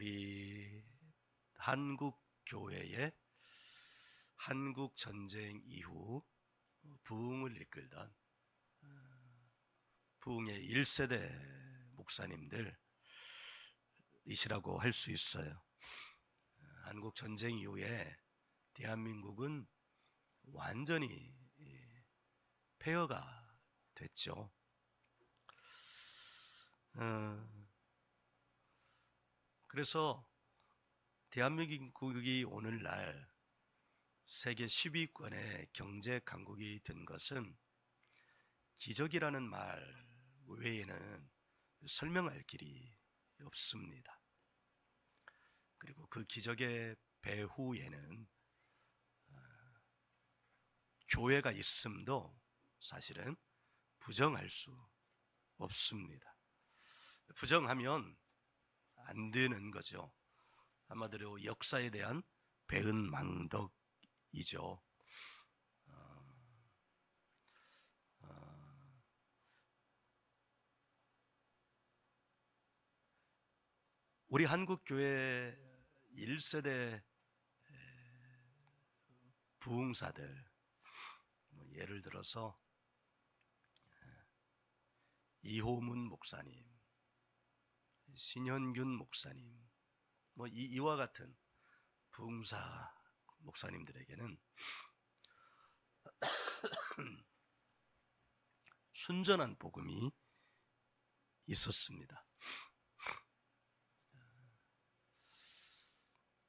우리 한국 교회의 한국 전쟁 이후 부흥을 이끌던 부흥의 1세대 목사님들이시라고 할 수 있어요. 한국 전쟁 이후에 대한민국은 완전히 폐허가 됐죠. 그래서 대한민국이 오늘날 세계 10위권의 경제 강국이 된 것은 기적이라는 말 외에는 설명할 길이 없습니다. 그리고 그 기적의 배후에는 교회가 있음도 사실은 부정할 수 없습니다. 부정하면 안 되는 거죠. 한마디로 역사에 대한 배은망덕이죠. 우리 한국교회 1세대 부흥사들, 예를 들어서 이호문 목사님, 신현균 목사님, 이와 같은 부흥사 목사님들에게는 순전한 복음이 있었습니다.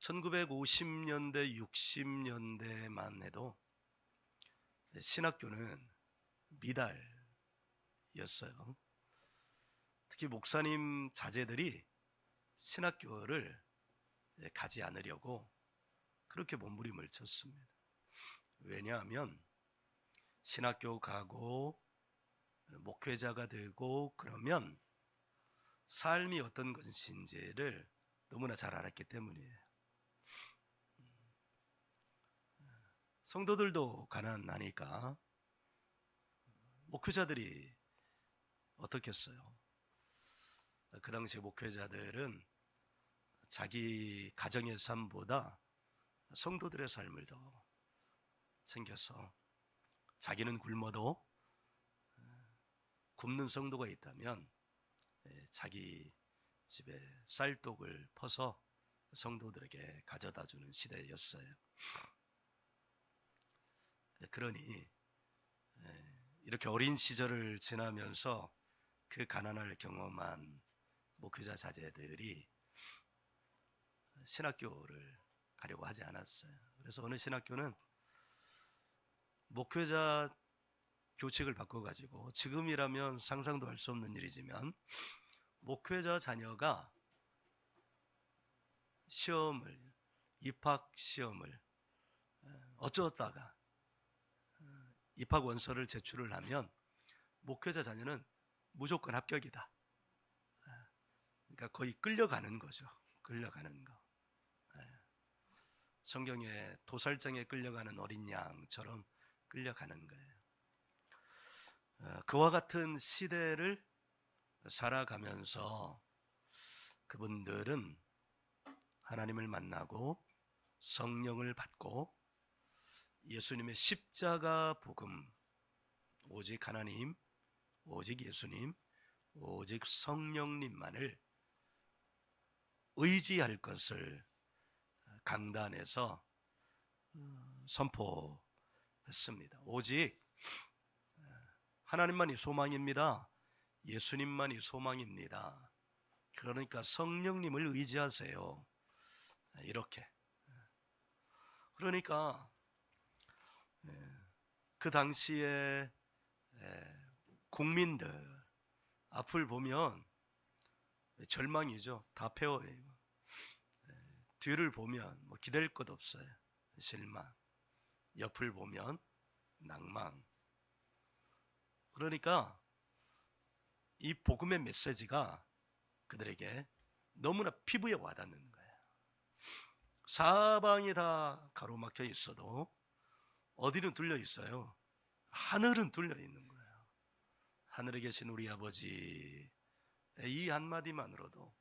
1950년대, 60년대만 해도 신학교는 미달이었어요. 특히 목사님 자제들이 신학교를 가지 않으려고 그렇게 몸부림을 쳤습니다. 왜냐하면 신학교 가고 목회자가 되고 그러면 삶이 어떤 것인지를 너무나 잘 알았기 때문이에요. 성도들도 가난하니까 목회자들이 어떻겠어요? 그 당시 목회자들은 자기 가정의 삶보다 성도들의 삶을 더 챙겨서 자기는 굶어도 굶는 성도가 있다면 자기 집에 쌀독을 퍼서 성도들에게 가져다 주는 시대였어요. 그러니 이렇게 어린 시절을 지나면서 그 가난을 경험한 목회자 자제들이 신학교를 가려고 하지 않았어요. 그래서 어느 신학교는 목회자 교칙을 바꿔가지고, 지금이라면 상상도 할 수 없는 일이지만 목회자 자녀가 입학 시험을 어쩌다가 입학 원서를 제출을 하면 목회자 자녀는 무조건 합격이다. 그러니까 거의 끌려가는 거죠. 끌려가는 거. 성경에 도살장에 끌려가는 어린 양처럼 끌려가는 거예요. 그와 같은 시대를 살아가면서 그분들은 하나님을 만나고 성령을 받고 예수님의 십자가 복음, 오직 하나님, 오직 예수님, 오직 성령님만을 의지할 것을 강단에서 선포했습니다. 오직 하나님만이 소망입니다. 예수님만이 소망입니다. 그러니까 성령님을 의지하세요. 이렇게. 그러니까 그 당시에 국민들 앞을 보면 절망이죠. 다 폐허해요. 뒤를 보면 기댈 것 없어요. 실망. 옆을 보면 낭망. 그러니까 이 복음의 메시지가 그들에게 너무나 피부에 와닿는 거예요. 사방이 다 가로막혀 있어도 어디는 뚫려 있어요? 하늘은 뚫려 있는 거예요. 하늘에 계신 우리 아버지, 이 한마디만으로도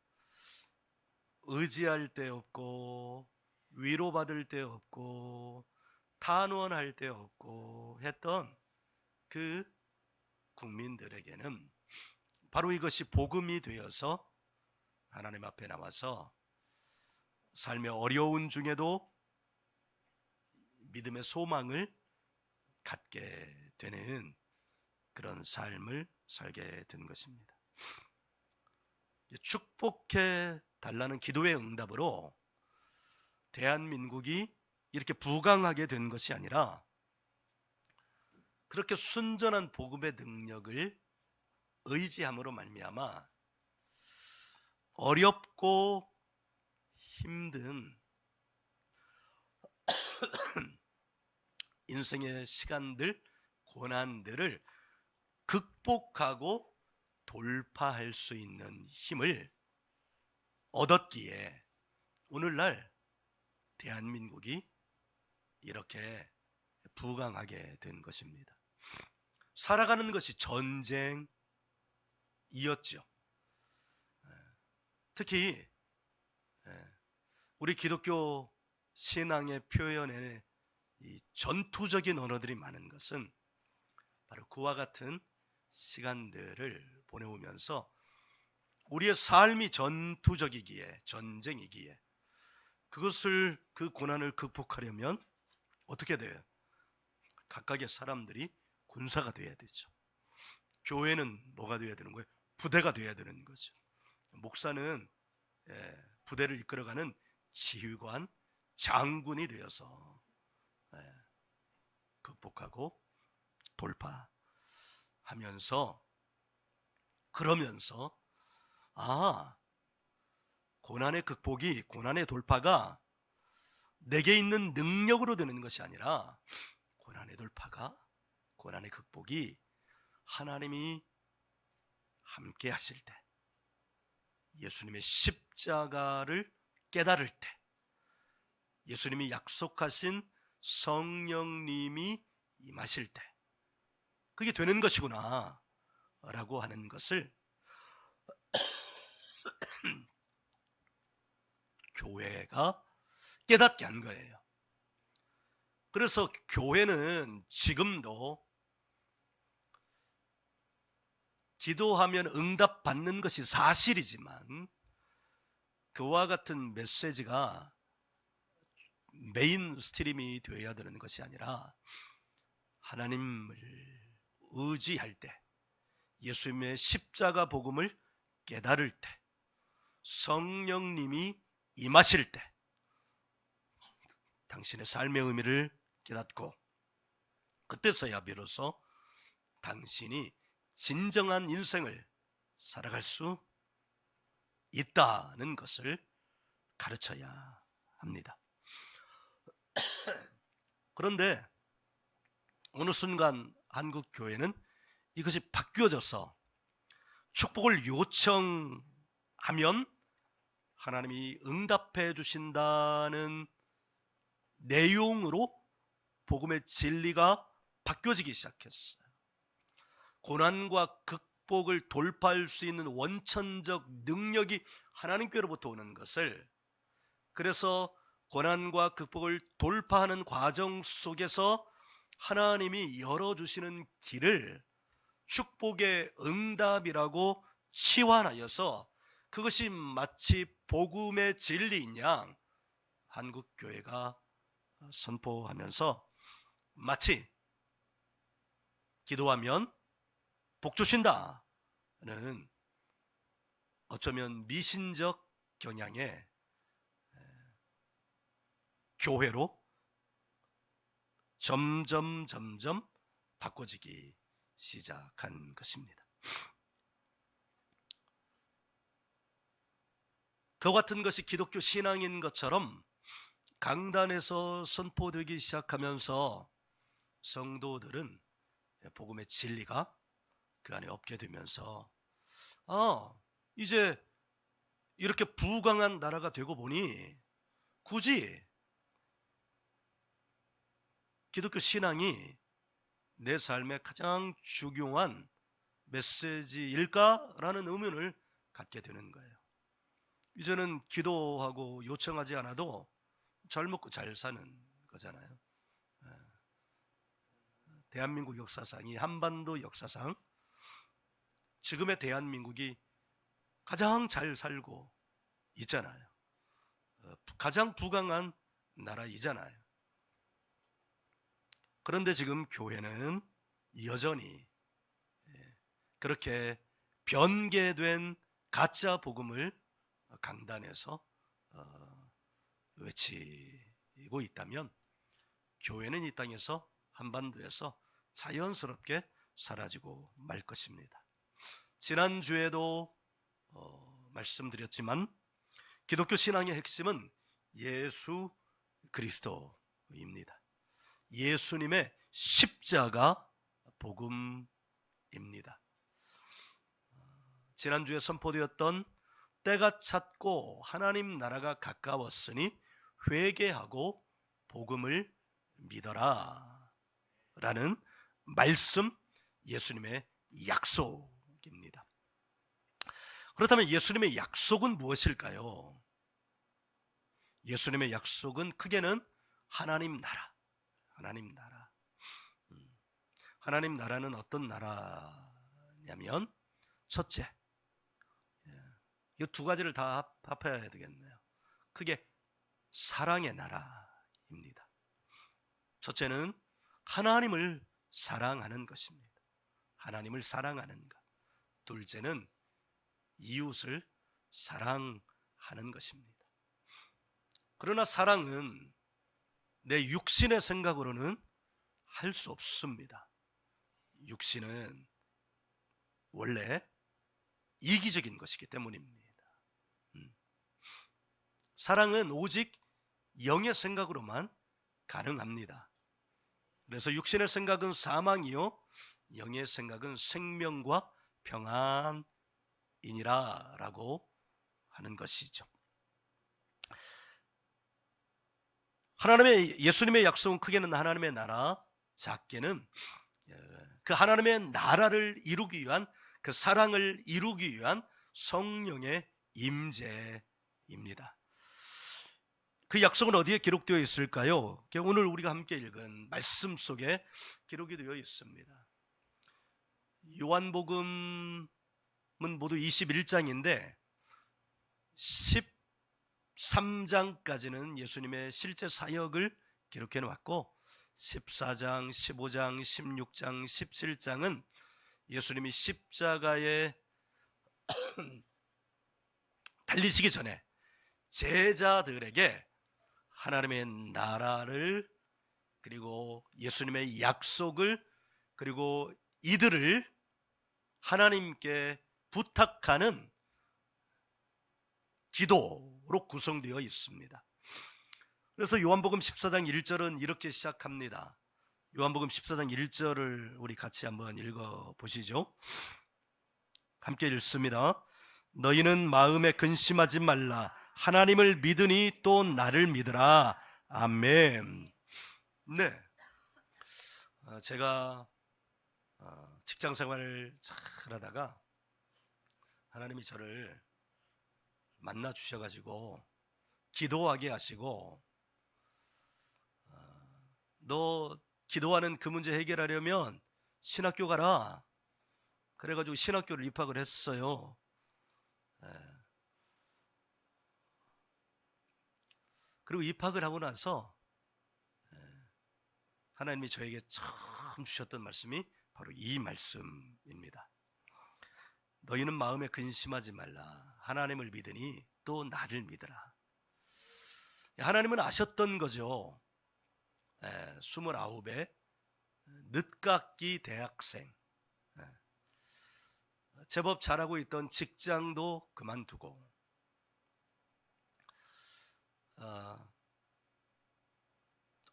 의지할 데 없고 위로받을 데 없고 탄원할 데 없고 했던 그 국민들에게는 바로 이것이 복음이 되어서 하나님 앞에 나와서 삶의 어려운 중에도 믿음의 소망을 갖게 되는 그런 삶을 살게 된 것입니다. 축복해 달라는 기도의 응답으로 대한민국이 이렇게 부강하게 된 것이 아니라 그렇게 순전한 복음의 능력을 의지함으로 말미암아 어렵고 힘든 인생의 시간들, 고난들을 극복하고 돌파할 수 있는 힘을 얻었기에 오늘날 대한민국이 이렇게 부강하게 된 것입니다. 살아가는 것이 전쟁이었죠. 특히 우리 기독교 신앙의 표현에 이 전투적인 언어들이 많은 것은 바로 그와 같은 시간들을 보내오면서 우리의 삶이 전투적이기에, 전쟁이기에 그 고난을 극복하려면 어떻게 돼요? 각각의 사람들이 군사가 돼야 되죠. 교회는 뭐가 돼야 되는 거예요? 부대가 돼야 되는 거죠. 목사는 부대를 이끌어가는 지휘관, 장군이 되어서 극복하고 돌파하면서 그러면서 고난의 극복이, 고난의 돌파가 내게 있는 능력으로 되는 것이 아니라 고난의 돌파가, 고난의 극복이 하나님이 함께 하실 때, 예수님의 십자가를 깨달을 때, 예수님이 약속하신 성령님이 임하실 때 그게 되는 것이구나 라고 하는 것을 교회가 깨닫게 한 거예요. 그래서 교회는 지금도 기도하면 응답받는 것이 사실이지만 그와 같은 메시지가 메인 스트림이 되어야 되는 것이 아니라 하나님을 의지할 때, 예수님의 십자가 복음을 깨달을 때, 성령님이 임하실 때 당신의 삶의 의미를 깨닫고 그때서야 비로소 당신이 진정한 인생을 살아갈 수 있다는 것을 가르쳐야 합니다. 그런데 어느 순간 한국 교회는 이것이 바뀌어져서 축복을 요청하면 하나님이 응답해 주신다는 내용으로 복음의 진리가 바뀌어지기 시작했어요. 고난과 극복을 돌파할 수 있는 원천적 능력이 하나님께로부터 오는 것을, 그래서 고난과 극복을 돌파하는 과정 속에서 하나님이 열어주시는 길을 축복의 응답이라고 치환하여서 그것이 마치 복음의 진리인 양 한국교회가 선포하면서 마치 기도하면 복 주신다는 어쩌면 미신적 경향의 교회로 점점 바꿔지기 시작한 것입니다. 그 같은 것이 기독교 신앙인 것처럼 강단에서 선포되기 시작하면서 성도들은 복음의 진리가 그 안에 없게 되면서 이제 이렇게 부강한 나라가 되고 보니 굳이 기독교 신앙이 내 삶의 가장 중요한 메시지일까라는 의문을 갖게 되는 거예요. 이제는 기도하고 요청하지 않아도 잘 먹고 잘 사는 거잖아요. 대한민국 역사상, 이 한반도 역사상 지금의 대한민국이 가장 잘 살고 있잖아요. 가장 부강한 나라이잖아요. 그런데 지금 교회는 여전히 그렇게 변개된 가짜 복음을 강단에서 외치고 있다면 교회는 이 땅에서, 한반도에서 자연스럽게 사라지고 말 것입니다. 지난주에도 말씀드렸지만 기독교 신앙의 핵심은 예수 그리스도입니다. 예수님의 십자가 복음입니다. 지난주에 선포되었던 때가 찼고 하나님 나라가 가까웠으니 회개하고 복음을 믿어라 라는 말씀, 예수님의 약속입니다. 그렇다면 예수님의 약속은 무엇일까요? 예수님의 약속은 크게는 하나님 나라, 하나님 나라. 하나님 나라는 어떤 나라냐면, 첫째, 이 두 가지를 다 합해야 되겠네요. 크게 사랑의 나라입니다. 첫째는 하나님을 사랑하는 것입니다. 하나님을 사랑하는 것. 둘째는 이웃을 사랑하는 것입니다. 그러나 사랑은 내 육신의 생각으로는 할 수 없습니다. 육신은 원래 이기적인 것이기 때문입니다. 사랑은 오직 영의 생각으로만 가능합니다. 그래서 육신의 생각은 사망이요 영의 생각은 생명과 평안이니라 라고 하는 것이죠. 예수님의 약속은 크게는 하나님의 나라, 작게는 그 하나님의 나라를 이루기 위한, 그 사랑을 이루기 위한 성령의 임재입니다. 그 약속은 어디에 기록되어 있을까요? 오늘 우리가 함께 읽은 말씀 속에 기록이 되어 있습니다. 요한복음은 모두 21장인데 13장까지는 예수님의 실제 사역을 기록해 놓았고 14장, 15장, 16장, 17장은 예수님이 십자가에 달리시기 전에 제자들에게 하나님의 나라를, 그리고 예수님의 약속을, 그리고 이들을 하나님께 부탁하는 기도로 구성되어 있습니다. 그래서 요한복음 14장 1절은 이렇게 시작합니다. 요한복음 14장 1절을 우리 같이 한번 읽어보시죠. 함께 읽습니다. 너희는 마음에 근심하지 말라. 하나님을 믿으니 또 나를 믿으라. 아멘. 네, 제가 직장 생활을 잘 하다가 하나님이 저를 만나 주셔가지고 기도하게 하시고, 너 기도하는 그 문제 해결하려면 신학교 가라. 그래가지고 신학교를 입학을 했어요. 그리고 입학을 하고 나서 하나님이 저에게 처음 주셨던 말씀이 바로 이 말씀입니다. 너희는 마음에 근심하지 말라. 하나님을 믿으니 또 나를 믿으라. 하나님은 아셨던 거죠. 29의 늦깎이 대학생, 제법 잘하고 있던 직장도 그만두고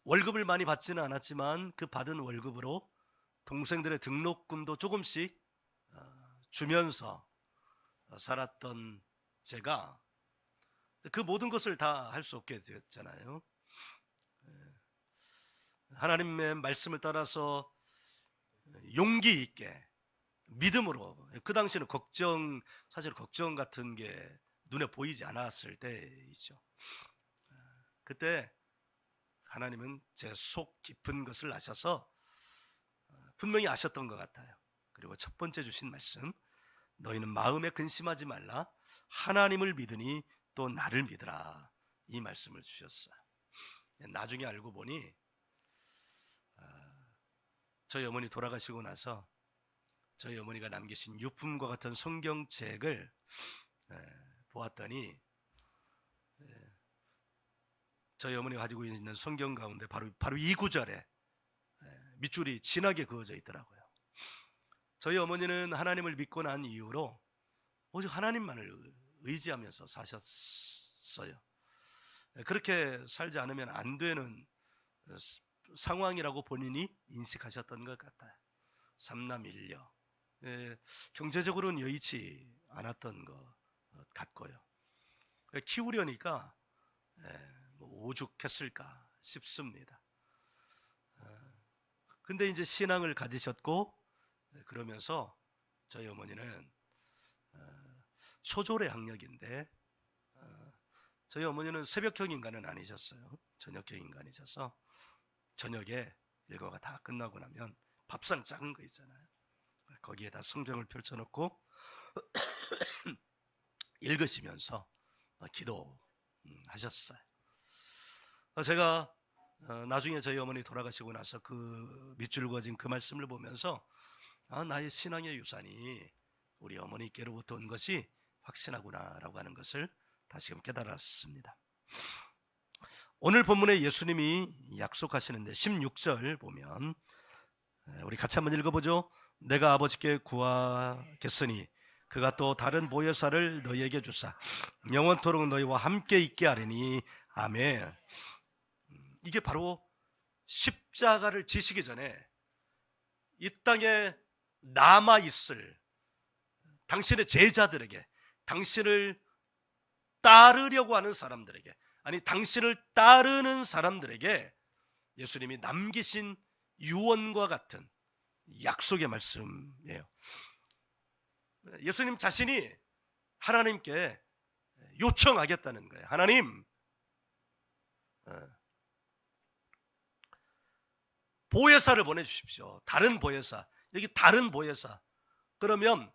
월급을 많이 받지는 않았지만 그 받은 월급으로 동생들의 등록금도 조금씩 주면서 살았던 제가 그 모든 것을 다 할 수 없게 되었잖아요. 하나님의 말씀을 따라서 용기 있게 믿음으로, 그 당시에는 사실 걱정 같은 게 눈에 보이지 않았을 때이죠. 그때 하나님은 제 속 깊은 것을 아셔서 분명히 아셨던 것 같아요. 그리고 첫 번째 주신 말씀, 너희는 마음에 근심하지 말라. 하나님을 믿으니 또 나를 믿으라. 이 말씀을 주셨어요. 나중에 알고 보니 저희 어머니 돌아가시고 나서 저희 어머니가 남기신 유품과 같은 성경책을 보았더니 저희 어머니가 가지고 있는 성경 가운데 바로 이 구절에 밑줄이 진하게 그어져 있더라고요. 저희 어머니는 하나님을 믿고 난 이후로 오직 하나님만을 의지하면서 사셨어요. 그렇게 살지 않으면 안 되는 상황이라고 본인이 인식하셨던 것 같아요. 삼남일녀, 경제적으로는 여의치 않았던 것 같고요. 키우려니까 오죽했을까 싶습니다. 근데 이제 신앙을 가지셨고 그러면서 저희 어머니는 초졸의 학력인데 저희 어머니는 새벽형 인간은 아니셨어요. 저녁형 인간이셔서 저녁에 일과가 다 끝나고 나면 밥상 작은 거 있잖아요. 거기에다 성경을 펼쳐놓고 읽으시면서 기도하셨어요. 제가 나중에 저희 어머니 돌아가시고 나서 그 밑줄 그어진 그 말씀을 보면서 나의 신앙의 유산이 우리 어머니께로부터 온 것이 확신하구나라고 하는 것을 다시금 깨달았습니다. 오늘 본문에 예수님이 약속하시는데 16절 보면 우리 같이 한번 읽어보죠. 내가 아버지께 구하겠으니 그가 또 다른 보혜사를 너희에게 주사 영원토록 너희와 함께 있게 하리니 아멘. 이게 바로 십자가를 지시기 전에 이 땅에 남아있을 당신의 제자들에게, 당신을 따르려고 하는 사람들에게, 아니 당신을 따르는 사람들에게 예수님이 남기신 유언과 같은 약속의 말씀이에요. 예수님 자신이 하나님께 요청하겠다는 거예요. 하나님, 보혜사를 보내주십시오. 다른 보혜사. 여기 다른 보혜사. 그러면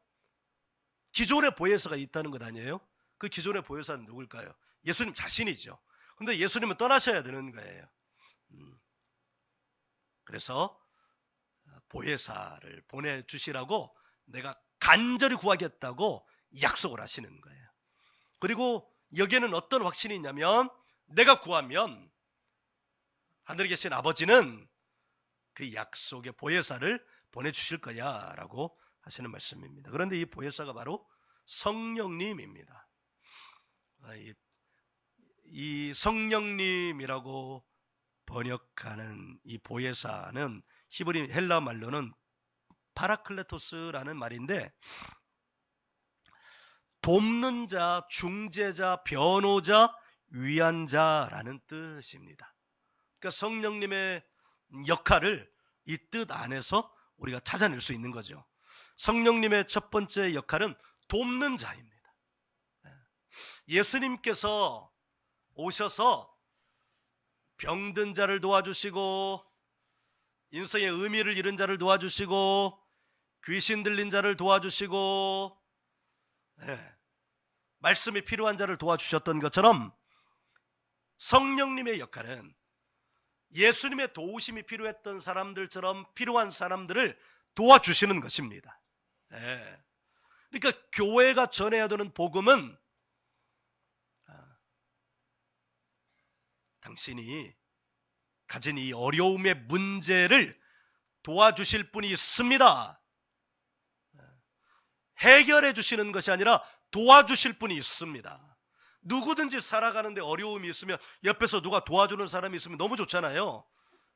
기존의 보혜사가 있다는 것 아니에요? 그 기존의 보혜사는 누굴까요? 예수님 자신이죠. 근데 예수님은 떠나셔야 되는 거예요. 그래서 보혜사를 보내주시라고 내가 간절히 구하겠다고 약속을 하시는 거예요. 그리고 여기에는 어떤 확신이 있냐면 내가 구하면 하늘에 계신 아버지는 그 약속의 보혜사를 보내주실 거야 라고 하시는 말씀입니다. 그런데 이 보혜사가 바로 성령님입니다. 이 성령님이라고 번역하는 이 보혜사는 히브리 헬라 말로는 파라클레토스라는 말인데 돕는 자, 중재자, 변호자, 위안자라는 뜻입니다. 그러니까 성령님의 역할을 이 뜻 안에서 우리가 찾아낼 수 있는 거죠. 성령님의 첫 번째 역할은 돕는 자입니다. 예수님께서 오셔서 병든 자를 도와주시고 인생의 의미를 잃은 자를 도와주시고 귀신 들린 자를 도와주시고 말씀이 필요한 자를 도와주셨던 것처럼 성령님의 역할은 예수님의 도우심이 필요했던 사람들처럼 필요한 사람들을 도와주시는 것입니다. 그러니까 교회가 전해야 되는 복음은 당신이 가진 이 어려움의 문제를 도와주실 분이 있습니다. 해결해 주시는 것이 아니라 도와주실 분이 있습니다. 누구든지 살아가는데 어려움이 있으면 옆에서 누가 도와주는 사람이 있으면 너무 좋잖아요.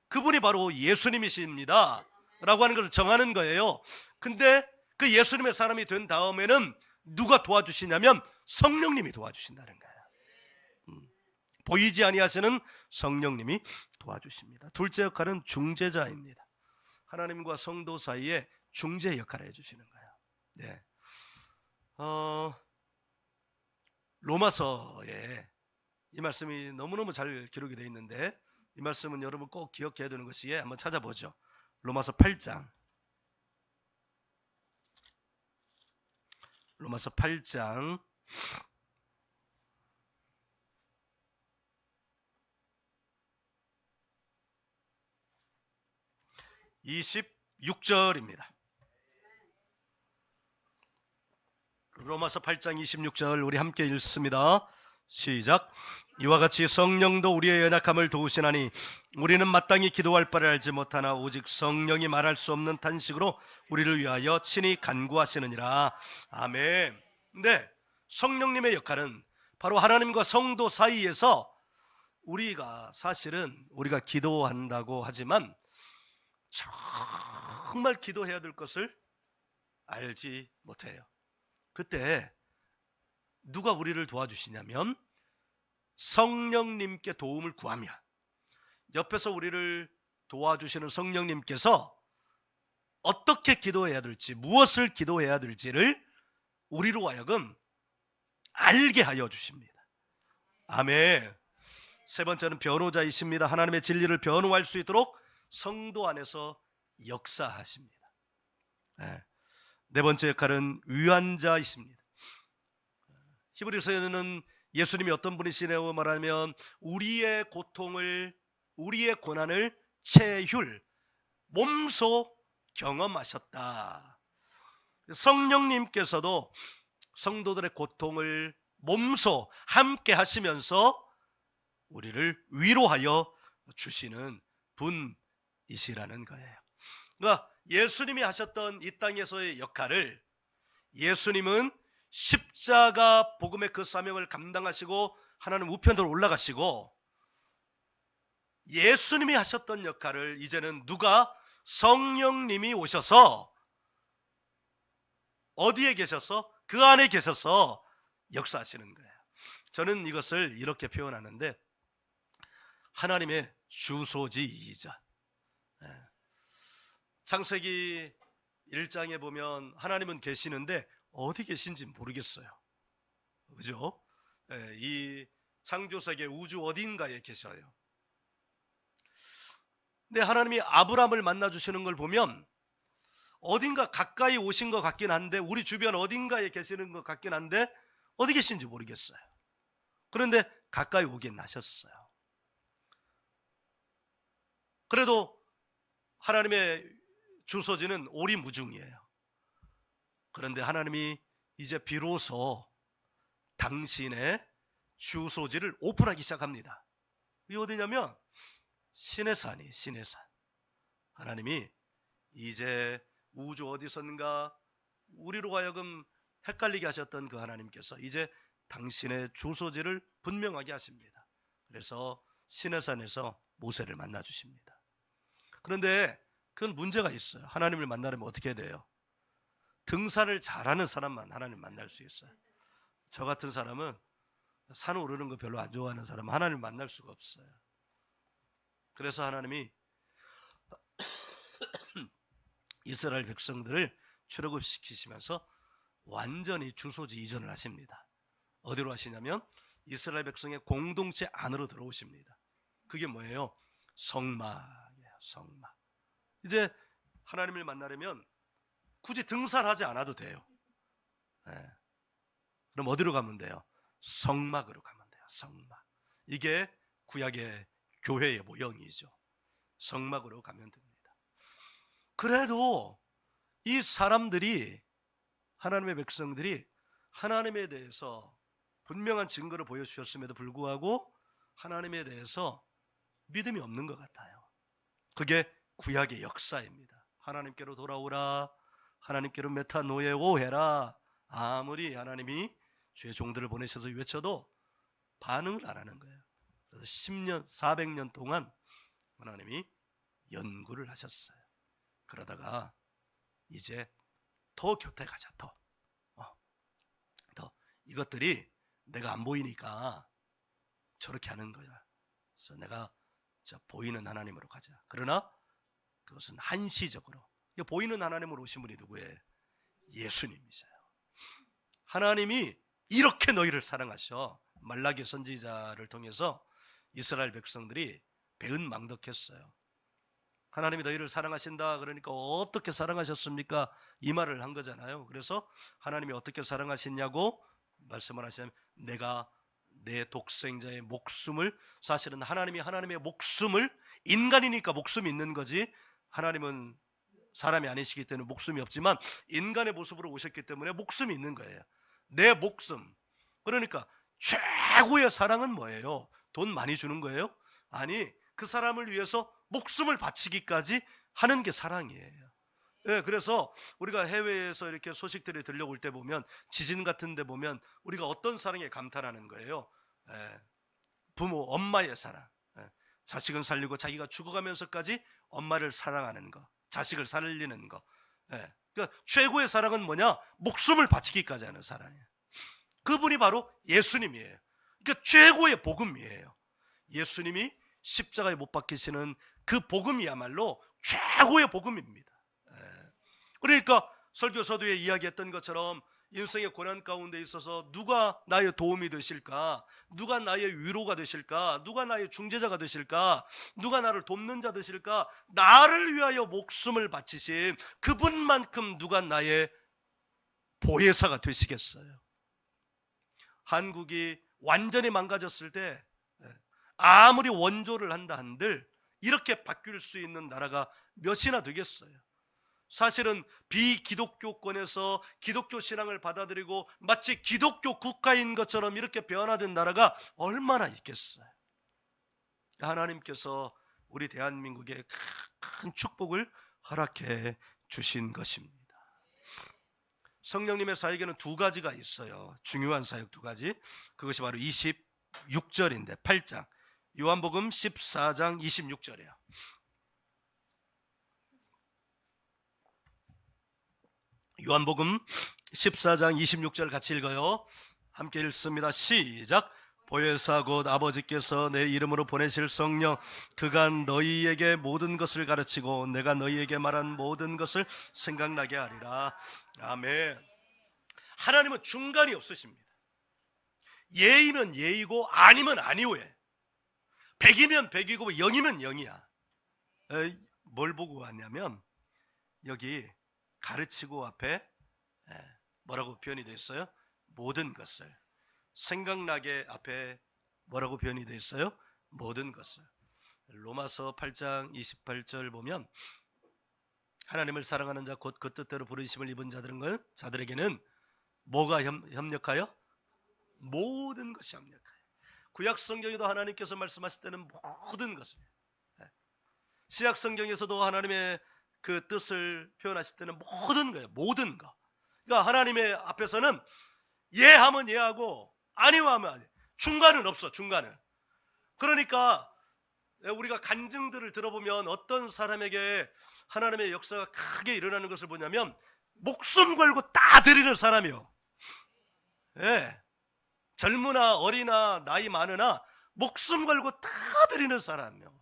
그분이 바로 예수님이십니다 라고 하는 것을 정하는 거예요. 근데 그 예수님의 사람이 된 다음에는 누가 도와주시냐면 성령님이 도와주신다는 거예요. 보이지 아니하시는 성령님이 도와주십니다. 둘째 역할은 중재자입니다. 하나님과 성도 사이에 중재 역할을 해주시는 거예요. 로마서에 이 말씀이 너무너무 잘 기록이 되어 있는데, 이 말씀은 여러분 꼭 기억해야 되는 것이, 한번 찾아보죠. 로마서 8장. 로마서 8장 26절입니다. 로마서 8장 26절 우리 함께 읽습니다. 시작. 이와 같이 성령도 우리의 연약함을 도우시나니 우리는 마땅히 기도할 바를 알지 못하나 오직 성령이 말할 수 없는 탄식으로 우리를 위하여 친히 간구하시느니라. 아멘. 네, 성령님의 역할은 바로 하나님과 성도 사이에서 우리가 사실은 우리가 기도한다고 하지만 정말 기도해야 될 것을 알지 못해요. 그때 누가 우리를 도와주시냐면 성령님께 도움을 구하면, 옆에서 우리를 도와주시는 성령님께서 어떻게 기도해야 될지, 무엇을 기도해야 될지를 우리로 하여금 알게 하여 주십니다. 아멘. 세 번째는 변호자이십니다. 하나님의 진리를 변호할 수 있도록 성도 안에서 역사하십니다. 네 번째 역할은 위안자이십니다. 히브리서에는 예수님이 어떤 분이시냐고 말하면 우리의 고통을, 우리의 고난을 체휼, 몸소 경험하셨다. 성령님께서도 성도들의 고통을 몸소 함께 하시면서 우리를 위로하여 주시는 분이시라는 거예요. 그러니까 예수님이 하셨던 이 땅에서의 역할을, 예수님은 십자가 복음의 그 사명을 감당하시고 하나님 우편으로 올라가시고, 예수님이 하셨던 역할을 이제는 누가? 성령님이 오셔서 어디에 계셔서? 그 안에 계셔서 역사하시는 거예요. 저는 이것을 이렇게 표현하는데, 하나님의 주소지이자, 창세기 1장에 보면 하나님은 계시는데 어디 계신지 모르겠어요. 그죠? 이 창조세계 우주 어딘가에 계셔요. 근데 하나님이 아브라함을 만나주시는 걸 보면 어딘가 가까이 오신 것 같긴 한데, 우리 주변 어딘가에 계시는 것 같긴 한데 어디 계신지 모르겠어요. 그런데 가까이 오긴 하셨어요. 그래도 하나님의 주소지는 오리무중이에요. 그런데 하나님이 이제 비로소 당신의 주소지를 오픈하기 시작합니다. 이게 어디냐면 시내산이, 시내산. 하나님이 이제 우주 어디선가 우리로 하여금 헷갈리게 하셨던 그 하나님께서 이제 당신의 주소지를 분명하게 하십니다. 그래서 시내산에서 모세를 만나 주십니다. 그런데 그건 문제가 있어요. 하나님을 만나려면 어떻게 해야 돼요? 등산을 잘하는 사람만 하나님 만날 수 있어요. 저 같은 사람은 산 오르는 거 별로 안 좋아하는 사람은 하나님을 만날 수가 없어요. 그래서 하나님이 이스라엘 백성들을 출애굽시키시면서 완전히 주소지 이전을 하십니다. 어디로 하시냐면 이스라엘 백성의 공동체 안으로 들어오십니다. 그게 뭐예요? 성막이에요. 성막. 이제 하나님을 만나려면 굳이 등산하지 않아도 돼요. 그럼 어디로 가면 돼요? 성막으로 가면 돼요. 성막. 이게 구약의 교회의 모형이죠. 성막으로 가면 됩니다. 그래도 이 사람들이, 하나님의 백성들이 하나님에 대해서 분명한 증거를 보여주셨음에도 불구하고 하나님에 대해서 믿음이 없는 것 같아요. 그게 구약의 역사입니다. 하나님께로 돌아오라, 하나님께로 메타노에오 해라. 아무리 하나님이 주의 종들을 보내셔서 외쳐도 반응을 안 하는 거예요. 그래서 10년, 400년 동안 하나님이 연구를 하셨어요. 그러다가 이제 더 곁에 가자. 더 이것들이 내가 안 보이니까 저렇게 하는 거야. 그래서 내가 보이는 하나님으로 가자. 그러나 그것은 한시적으로. 보이는 하나님으로 오신 분이 누구예요? 예수님이세요. 하나님이 이렇게 너희를 사랑하셔. 말라기 선지자를 통해서 이스라엘 백성들이 배은망덕했어요. 하나님이 너희를 사랑하신다. 그러니까 어떻게 사랑하셨습니까? 이 말을 한 거잖아요. 그래서 하나님이 어떻게 사랑하셨냐고 말씀을 하시면, 내가 내 독생자의 목숨을, 사실은 하나님이 하나님의 목숨을, 인간이니까 목숨이 있는 거지, 하나님은 사람이 아니시기 때문에 목숨이 없지만 인간의 모습으로 오셨기 때문에 목숨이 있는 거예요. 내 목숨. 그러니까 최고의 사랑은 뭐예요? 돈 많이 주는 거예요? 아니, 그 사람을 위해서 목숨을 바치기까지 하는 게 사랑이에요. 예, 그래서 우리가 해외에서 이렇게 소식들이 들려올 때 보면, 지진 같은 데 보면 우리가 어떤 사랑에 감탄하는 거예요? 예, 부모, 엄마의 사랑. 예, 자식은 살리고 자기가 죽어가면서까지 엄마를 사랑하는 거, 자식을 살리는 거. 예, 그러니까 최고의 사랑은 뭐냐? 목숨을 바치기까지 하는 사랑이에요. 그분이 바로 예수님이에요. 그러니까 최고의 복음이에요. 예수님이 십자가에 못 박히시는 그 복음이야말로 최고의 복음입니다. 그러니까 설교 서두에 이야기했던 것처럼 인생의 고난 가운데 있어서 누가 나의 도움이 되실까? 누가 나의 위로가 되실까? 누가 나의 중재자가 되실까? 누가 나를 돕는 자 되실까? 나를 위하여 목숨을 바치신 그분만큼 누가 나의 보혜사가 되시겠어요? 한국이 완전히 망가졌을 때 아무리 원조를 한다 한들 이렇게 바뀔 수 있는 나라가 몇이나 되겠어요? 사실은 비기독교권에서 기독교 신앙을 받아들이고 마치 기독교 국가인 것처럼 이렇게 변화된 나라가 얼마나 있겠어요? 하나님께서 우리 대한민국에 큰 축복을 허락해 주신 것입니다. 성령님의 사역에는 두 가지가 있어요. 중요한 사역 두 가지. 그것이 바로 26절인데 8장 요한복음 14장 26절이에요. 요한복음 14장 26절 같이 읽어요. 함께 읽습니다. 시작. 보혜사 곧 아버지께서 내 이름으로 보내실 성령, 그가 너희에게 모든 것을 가르치고 내가 너희에게 말한 모든 것을 생각나게 하리라. 아멘. 하나님은 중간이 없으십니다. 예이면 예이고 아니면 아니오에, 100이면 100이고 0이면 0이야. 뭘 보고 왔냐면 여기 가르치고 앞에 뭐라고 표현이 되어 있어요? 모든 것을. 생각나게 앞에 뭐라고 표현이 되어 있어요? 모든 것을. 로마서 8장 28절 보면, 하나님을 사랑하는 자 곧 그 뜻대로 부르심을 입은 자들에게는 뭐가 협력하여? 모든 것이 협력하여. 구약 성경에도 하나님께서 말씀하실 때는 모든 것을, 신약 성경에서도 하나님의 그 뜻을 표현하실 때는 모든 거예요. 모든 거. 그러니까 하나님의 앞에서는 예하면 예하고 아니오 하면 아니. 중간은 없어. 중간은. 그러니까 우리가 간증들을 들어보면 어떤 사람에게 하나님의 역사가 크게 일어나는 것을 보냐면 목숨 걸고 다 드리는 사람이요. 예. 젊으나 어리나 나이 많으나 목숨 걸고 다 드리는 사람이요.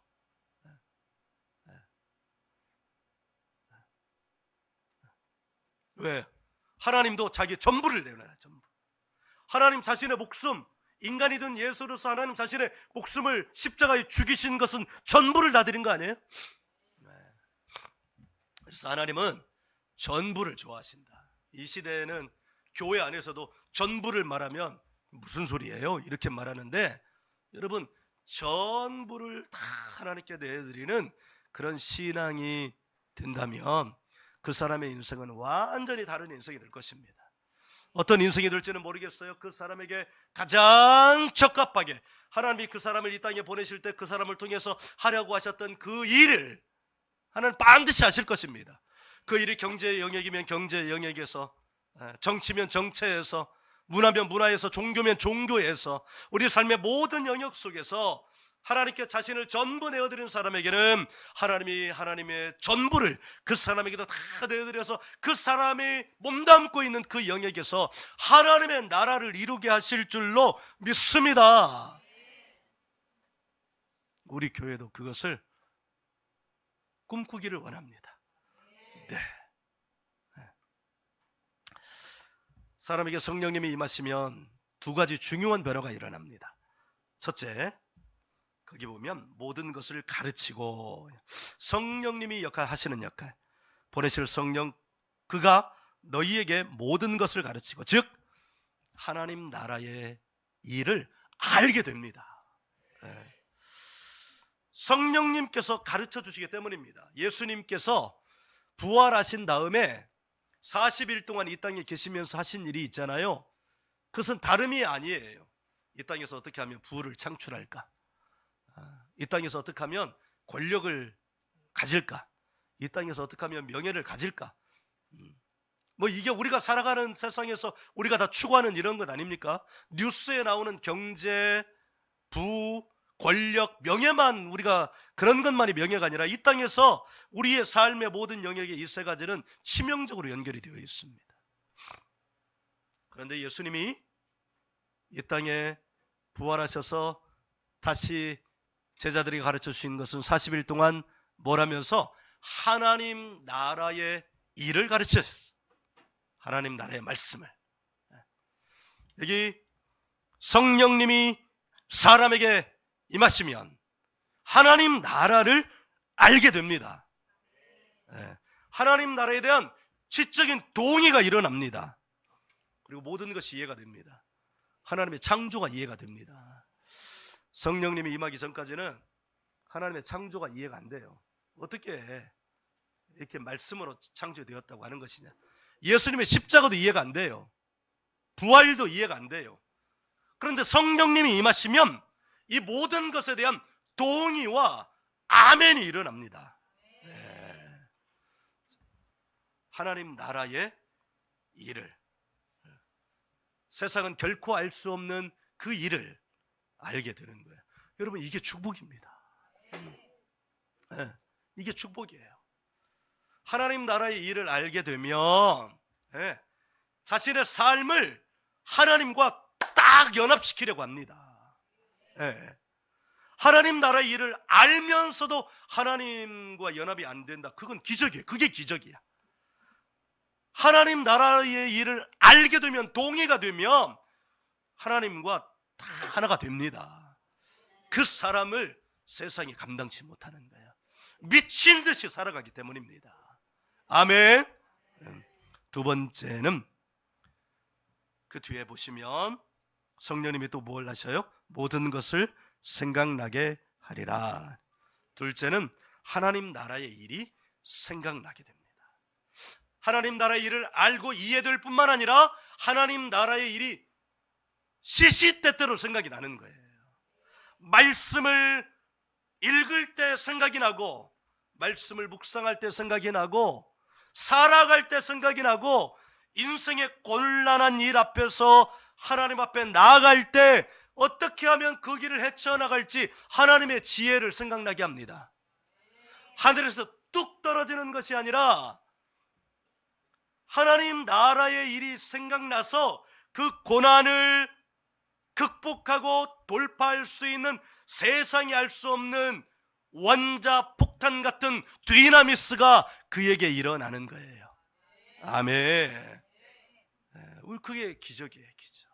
왜? 하나님도 자기 전부를 내놔요. 전부. 하나님 자신의 목숨, 인간이든 예수로서 하나님 자신의 목숨을 십자가에 죽이신 것은 전부를 다 드린 거 아니에요? 그래서 하나님은 전부를 좋아하신다. 이 시대에는 교회 안에서도 전부를 말하면 무슨 소리예요? 이렇게 말하는데, 여러분, 전부를 다 하나님께 내드리는 그런 신앙이 된다면 그 사람의 인생은 완전히 다른 인생이 될 것입니다. 어떤 인생이 될지는 모르겠어요. 그 사람에게 가장 적합하게 하나님이 그 사람을 이 땅에 보내실 때 그 사람을 통해서 하려고 하셨던 그 일을 하나님 반드시 하실 것입니다. 그 일이 경제의 영역이면 경제의 영역에서, 정치면 정체에서, 문화면 문화에서, 종교면 종교에서, 우리 삶의 모든 영역 속에서 하나님께 자신을 전부 내어드리는 사람에게는 하나님이 하나님의 전부를 그 사람에게도 다 내어드려서 그 사람이 몸담고 있는 그 영역에서 하나님의 나라를 이루게 하실 줄로 믿습니다. 우리 교회도 그것을 꿈꾸기를 원합니다. 네. 사람에게 성령님이 임하시면 두 가지 중요한 변화가 일어납니다. 첫째, 거기 보면 모든 것을 가르치고, 성령님이 하시는 역할, 보내실 성령, 그가 너희에게 모든 것을 가르치고, 즉 하나님 나라의 일을 알게 됩니다. 성령님께서 가르쳐 주시기 때문입니다. 예수님께서 부활하신 다음에 40일 동안 이 땅에 계시면서 하신 일이 있잖아요. 그것은 다름이 아니에요. 이 땅에서 어떻게 하면 부를 창출할까? 이 땅에서 어떻게 하면 권력을 가질까? 이 땅에서 어떻게 하면 명예를 가질까? 뭐 이게 우리가 살아가는 세상에서 우리가 다 추구하는 이런 것 아닙니까? 뉴스에 나오는 경제, 부, 권력, 명예만, 우리가 그런 것만이 명예가 아니라 이 땅에서 우리의 삶의 모든 영역에 이 세 가지는 치명적으로 연결이 되어 있습니다. 그런데 예수님이 이 땅에 부활하셔서 다시 제자들이 가르쳐 주신 것은 40일 동안 뭘 하면서 하나님 나라의 일을 가르쳤어요. 하나님 나라의 말씀을. 여기 성령님이 사람에게 임하시면 하나님 나라를 알게 됩니다. 하나님 나라에 대한 지적인 동의가 일어납니다. 그리고 모든 것이 이해가 됩니다. 하나님의 창조가 이해가 됩니다. 성령님이 임하기 전까지는 하나님의 창조가 이해가 안 돼요. 어떻게 이렇게 말씀으로 창조되었다고 하는 것이냐. 예수님의 십자가도 이해가 안 돼요. 부활도 이해가 안 돼요. 그런데 성령님이 임하시면 이 모든 것에 대한 동의와 아멘이 일어납니다. 하나님 나라의 일을, 세상은 결코 알 수 없는 그 일을 알게 되는 거예요. 여러분, 이게 축복입니다. 이게 축복이에요. 하나님 나라의 일을 알게 되면 자신의 삶을 하나님과 딱 연합시키려고 합니다. 하나님 나라의 일을 알면서도 하나님과 연합이 안 된다. 그건 기적이에요. 그게 기적이야. 하나님 나라의 일을 알게 되면, 동의가 되면 하나님과 다 하나가 됩니다. 그 사람을 세상이 감당치 못하는 거예요. 미친 듯이 살아가기 때문입니다. 아멘. 두 번째는 그 뒤에 보시면 성령님이 또 뭘 하셔요? 모든 것을 생각나게 하리라. 둘째는 하나님 나라의 일이 생각나게 됩니다. 하나님 나라의 일을 알고 이해될 뿐만 아니라 하나님 나라의 일이 시시때때로 생각이 나는 거예요. 말씀을 읽을 때 생각이 나고, 말씀을 묵상할 때 생각이 나고, 살아갈 때 생각이 나고, 인생의 곤란한 일 앞에서 하나님 앞에 나아갈 때 어떻게 하면 그 길을 헤쳐나갈지 하나님의 지혜를 생각나게 합니다. 하늘에서 뚝 떨어지는 것이 아니라 하나님 나라의 일이 생각나서 그 고난을 극복하고 돌파할 수 있는 세상이 알 수 없는 원자 폭탄 같은 디나미스가 그에게 일어나는 거예요. 아멘. 그게 기적이에요, 기적.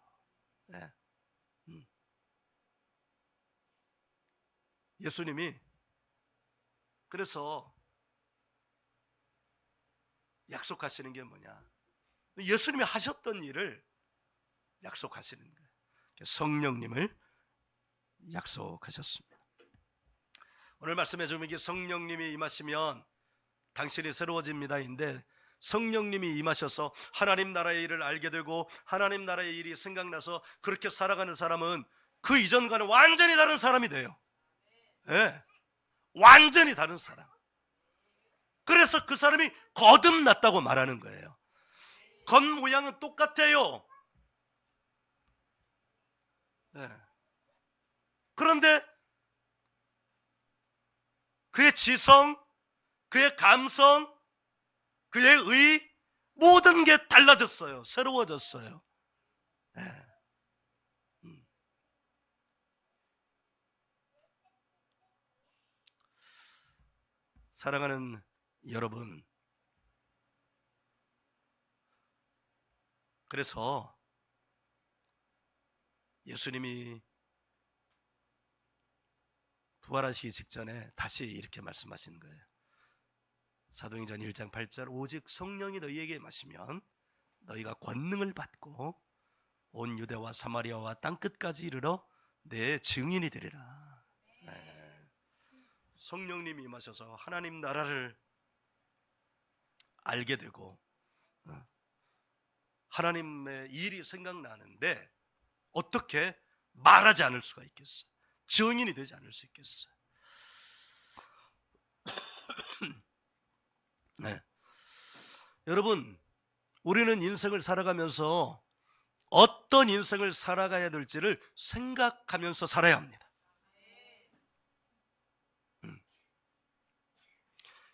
예수님이 그래서 약속하시는 게 뭐냐? 예수님이 하셨던 일을 약속하시는 거예요. 성령님을 약속하셨습니다. 오늘 말씀해 주면 이게 성령님이 임하시면 당신이 새로워집니다인데, 성령님이 임하셔서 하나님 나라의 일을 알게 되고 하나님 나라의 일이 생각나서 그렇게 살아가는 사람은 그 이전과는 완전히 다른 사람이 돼요. 완전히 다른 사람. 그래서 그 사람이 거듭났다고 말하는 거예요. 겉모양은 똑같아요. 그런데 그의 지성, 그의 감성, 그의 의, 모든 게 달라졌어요. 새로워졌어요. 사랑하는 여러분, 그래서 예수님이 부활하시기 직전에 다시 이렇게 말씀하시는 거예요. 사도행전 1장 8절 오직 성령이 너희에게 임하시면 너희가 권능을 받고 온 유대와 사마리아와 땅끝까지 이르러 내 증인이 되리라. 네. 성령님이 임하셔서 하나님 나라를 알게 되고 하나님의 일이 생각나는데 어떻게 말하지 않을 수가 있겠어요? 증인이 되지 않을 수 있겠어요? 네. 여러분, 우리는 인생을 살아가면서 어떤 인생을 살아가야 될지를 생각하면서 살아야 합니다.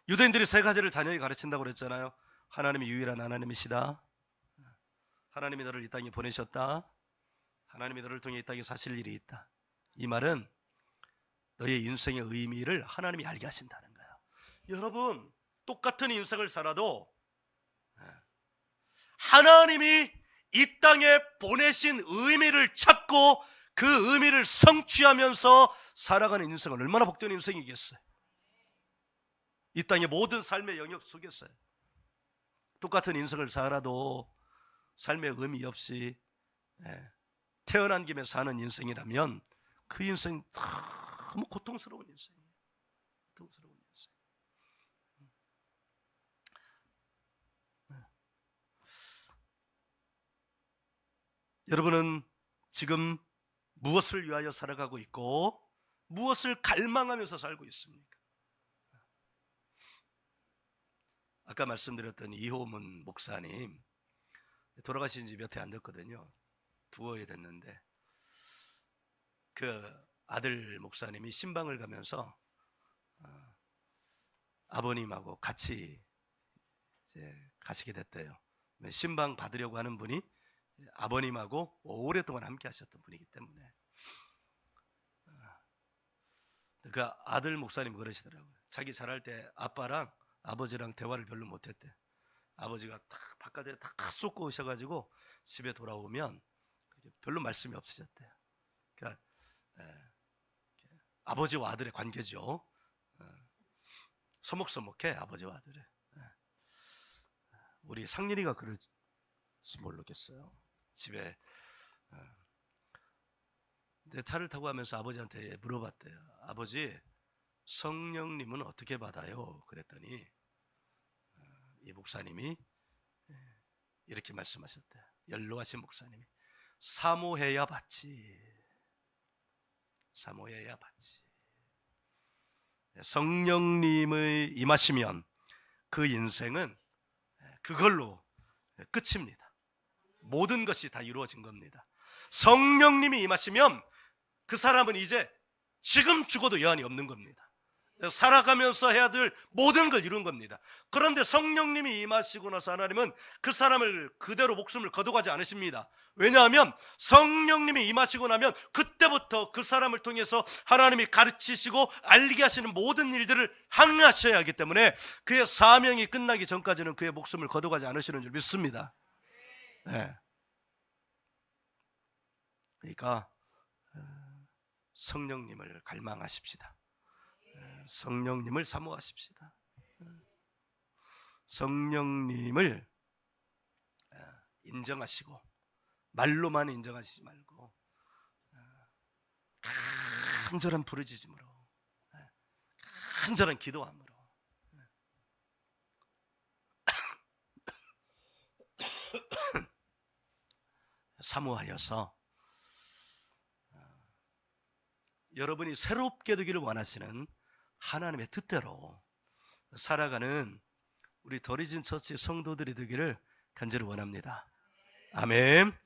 유대인들이 세 가지를 자녀에게 가르친다고 그랬잖아요. 하나님이 유일한 하나님이시다. 하나님이 너를 이 땅에 보내셨다. 하나님이 너를 통해 이 땅에 사실 일이 있다. 이 말은 너의 인생의 의미를 하나님이 알게 하신다는 거예요. 여러분, 똑같은 인생을 살아도 하나님이 이 땅에 보내신 의미를 찾고 그 의미를 성취하면서 살아가는 인생은 얼마나 복된 인생이겠어요? 이 땅의 모든 삶의 영역 속에서요. 똑같은 인생을 살아도 삶의 의미 없이 태어난 김에 사는 인생이라면 그 인생 너무 고통스러운 인생이에요. 고통스러운 인생. 여러분은 지금 무엇을 위하여 살아가고 있고 무엇을 갈망하면서 살고 있습니까? 아까 말씀드렸던 이호문 목사님 돌아가신 지 몇 해 안 됐거든요. 두어에 됐는데 그 아들 목사님이 신방을 가면서 아버님하고 같이 이제 가시게 됐대요. 신방 받으려고 하는 분이 아버님하고 오랫동안 함께 하셨던 분이기 때문에 그 아들 목사님 그러시더라고요. 자기 자랄 때 아빠랑 아버지랑 대화를 별로 못했대. 아버지가 딱 바깥에 딱 쏟고 오셔가지고 집에 돌아오면 별로 말씀이 없으셨대요. 그러니까 아버지와 아들의 관계죠. 서먹서먹해 아버지와 아들의. 우리 상렬이가 그럴지 모르겠어요. 집에 이제 차를 타고 가면서 아버지한테 물어봤대요. 아버지, 성령님은 어떻게 받아요? 그랬더니 이 목사님이 이렇게 말씀하셨대요. 연로하신 목사님이 사모해야 받지. 사모해야 받지. 성령님의 임하시면 그 인생은 그걸로 끝입니다. 모든 것이 다 이루어진 겁니다. 성령님이 임하시면 그 사람은 이제 지금 죽어도 여한이 없는 겁니다. 살아가면서 해야 될 모든 걸 이룬 겁니다. 그런데 성령님이 임하시고 나서 하나님은 그 사람을 그대로 목숨을 거둬가지 않으십니다. 왜냐하면 성령님이 임하시고 나면 그때부터 그 사람을 통해서 하나님이 가르치시고 알게 하시는 모든 일들을 항하셔야 하기 때문에 그의 사명이 끝나기 전까지는 그의 목숨을 거둬가지 않으시는 줄 믿습니다. 네. 그러니까 성령님을 갈망하십시다. 성령님을 사모하십시다. 성령님을 인정하시고 말로만 인정하시지 말고 간절한 부르짖음으로 간절한 기도함으로 사모하여서 여러분이 새롭게 되기를 원하시는 하나님의 뜻대로 살아가는 우리 더리진 처치 성도들이 되기를 간절히 원합니다. 아멘.